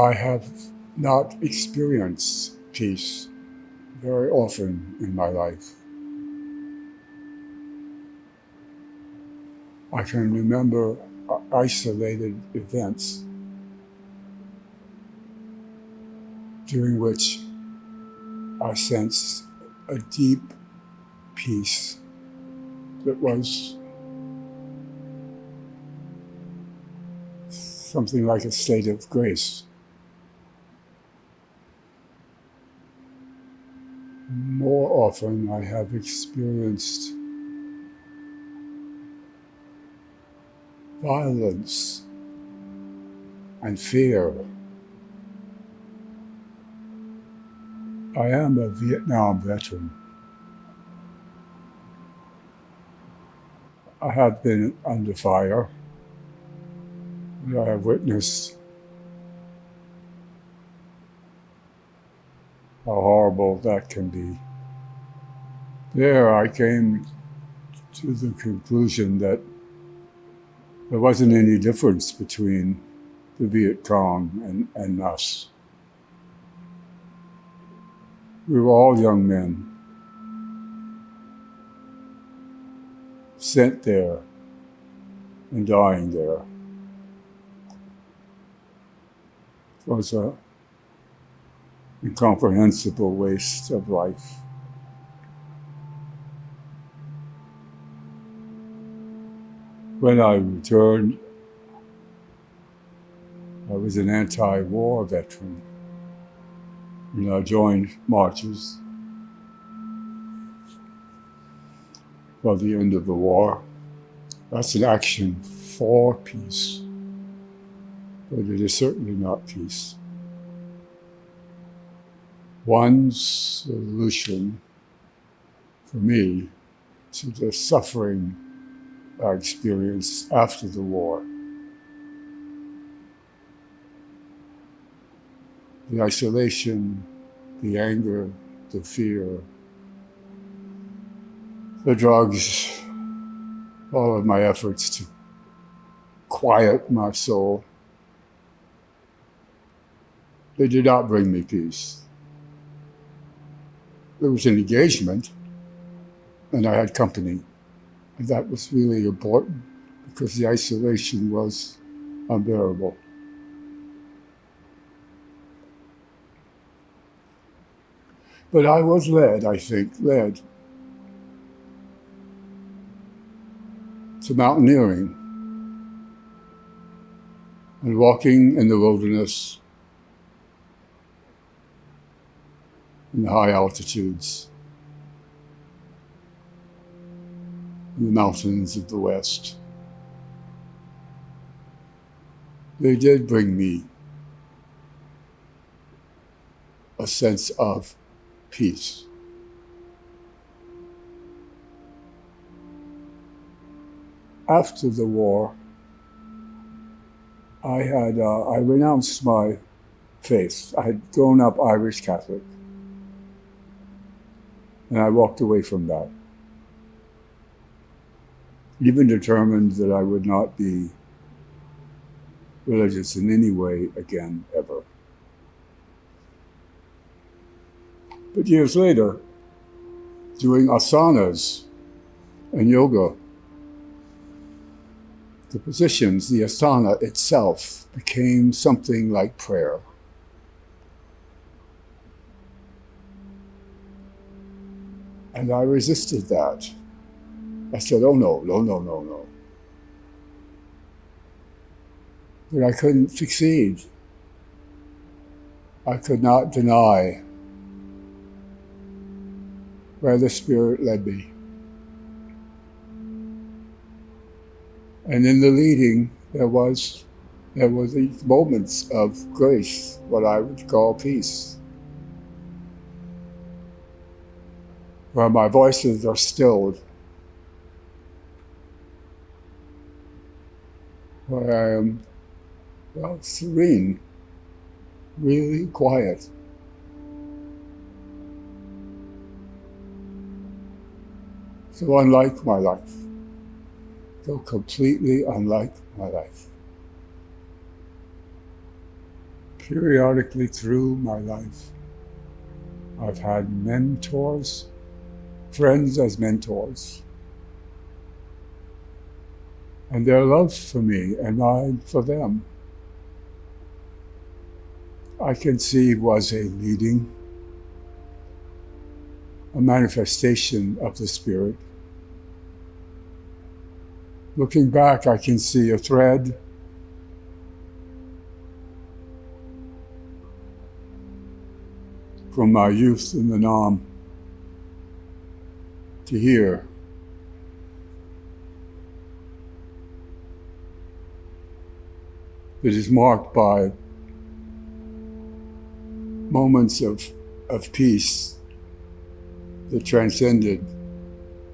I have not experienced peace very often in my life. I can remember isolated events during which I sensed a deep peace that was something like a state of grace. More often I have experienced violence and fear. I am a Vietnam veteran. I have been under fire, and I have witnessed how horrible that can be. There I came to the conclusion that there wasn't any difference between the Viet Cong and us. We were all young men sent there and dying there. It was an incomprehensible waste of life. When I returned, I was an anti-war veteran, and I joined marches for the end of the war. That's an action for peace, but it is certainly not peace. One solution for me to the suffering I experienced after the war, the isolation, the anger, the fear, the drugs, all of my efforts to quiet my soul, they did not bring me peace. There was an engagement, and I had company. And that was really important because the isolation was unbearable. But I was led to mountaineering and walking in the wilderness in the high altitudes, in the mountains of the West. They did bring me a sense of peace. After the war, I renounced my faith. I had grown up Irish Catholic, and I walked away from that. Even determined that I would not be religious in any way again, ever. But years later, doing asanas and yoga, the positions, the asana itself became something like prayer. And I resisted that. I said, oh no. But I couldn't succeed. I could not deny where the Spirit led me. And in the leading, there was these moments of grace, what I would call peace, where my voices are stilled, where I am serene, really quiet. So unlike my life, so completely unlike my life. Periodically through my life, I've had mentors, friends as mentors. And their love for me and mine for them, I can see was a leading, a manifestation of the Spirit. Looking back, I can see a thread from my youth in the Nam to here. It is marked by moments of peace that transcended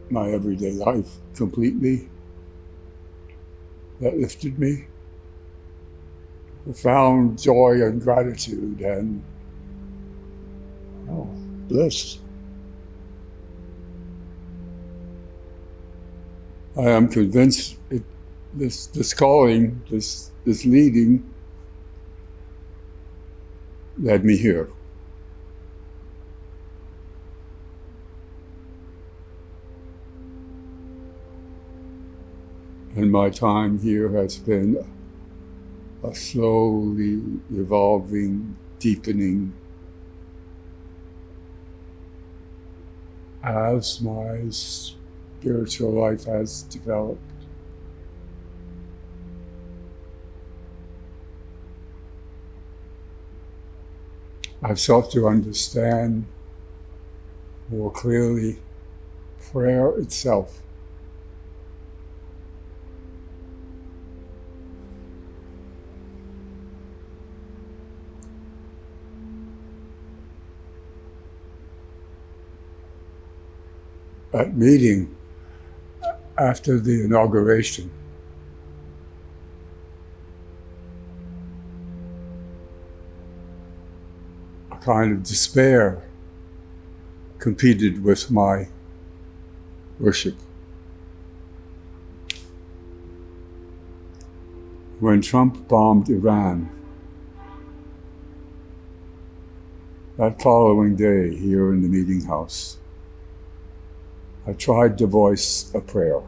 my everyday life completely, that lifted me. Profound joy and gratitude and bliss. I am convinced this calling, this leading, led me here. And my time here has been a slowly evolving, deepening, as my spiritual life has developed. I've sought to understand more clearly prayer itself. At meeting after the inauguration, a kind of despair competed with my worship. When Trump bombed Iran, that following day here in the meeting house, I tried to voice a prayer.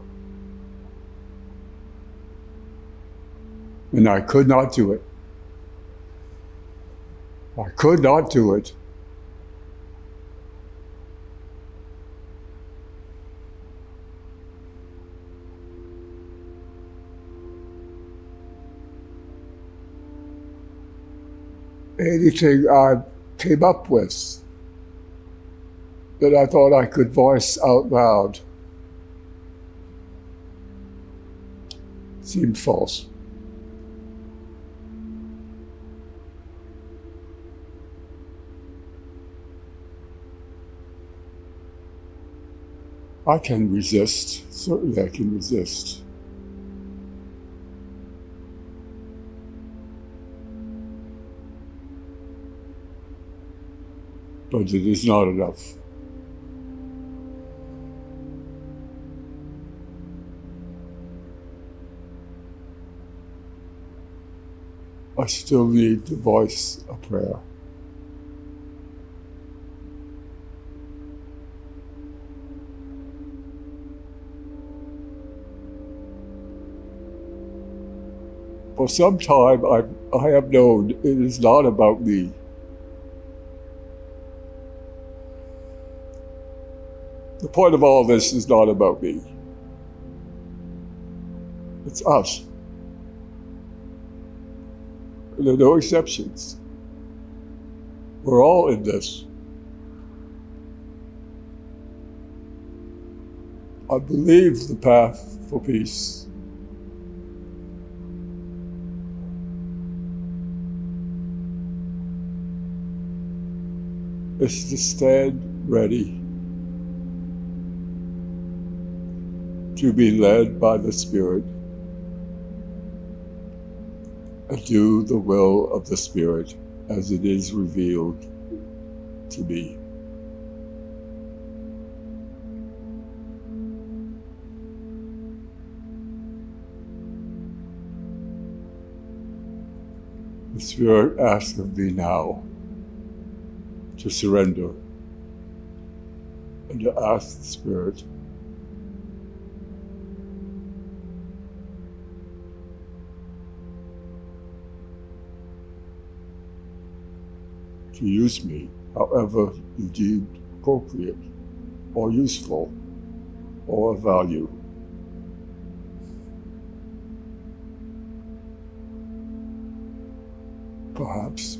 And I could not do it. I could not do it. Anything I came up with that I thought I could voice out loud seemed false. I can resist, certainly I can resist. But it is not enough. I still need to voice a prayer. For some time, I have known it is not about me. The point of all this is not about me. It's us. There are no exceptions. We're all in this. I believe the path for peace is to stand ready to be led by the Spirit and do the will of the Spirit as it is revealed to me. The Spirit asks of me now to surrender and to ask the Spirit to use me however you deem appropriate or useful or of value. Perhaps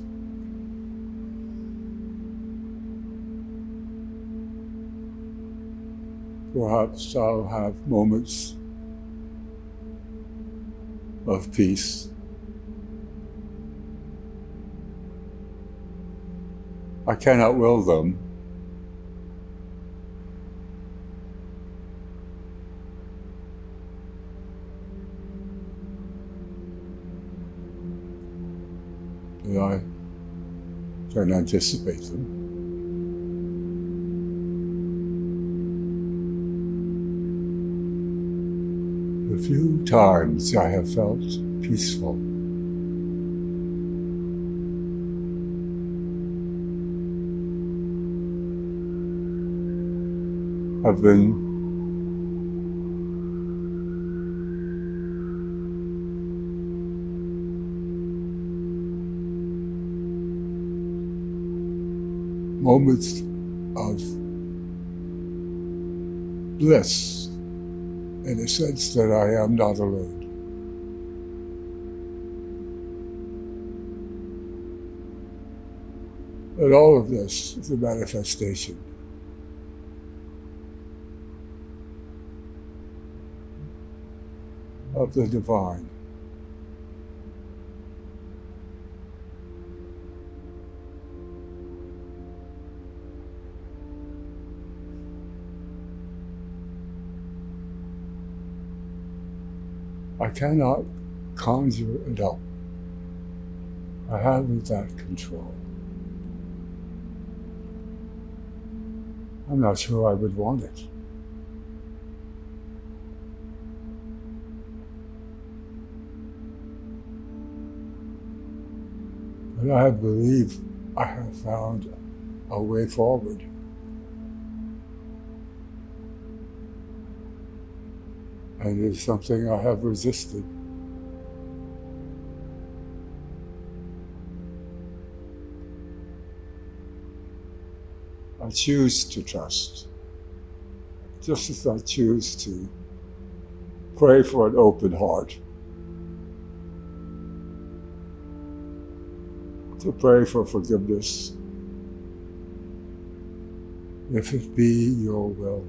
I'll have moments of peace. I cannot will them. But I can anticipate them. The few times I have felt peaceful have been moments of bliss, in a sense that I am not alone. But all of this is a manifestation of the divine. I cannot conjure it up. I haven't that control. I'm not sure I would want it. But I believe I have found a way forward. And it is something I have resisted. I choose to trust, just as I choose to pray for an open heart, to pray for forgiveness, if it be your will.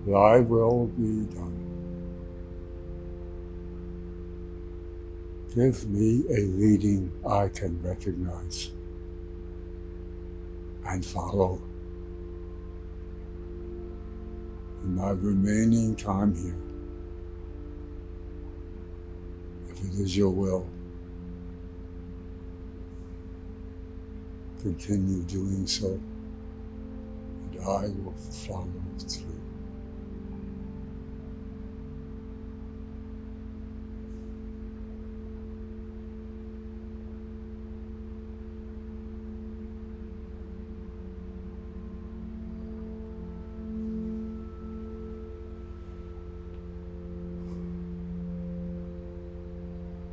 Thy will be done. Give me a leading I can recognize and follow in my remaining time here. If it is your will, continue doing so, and I will follow through.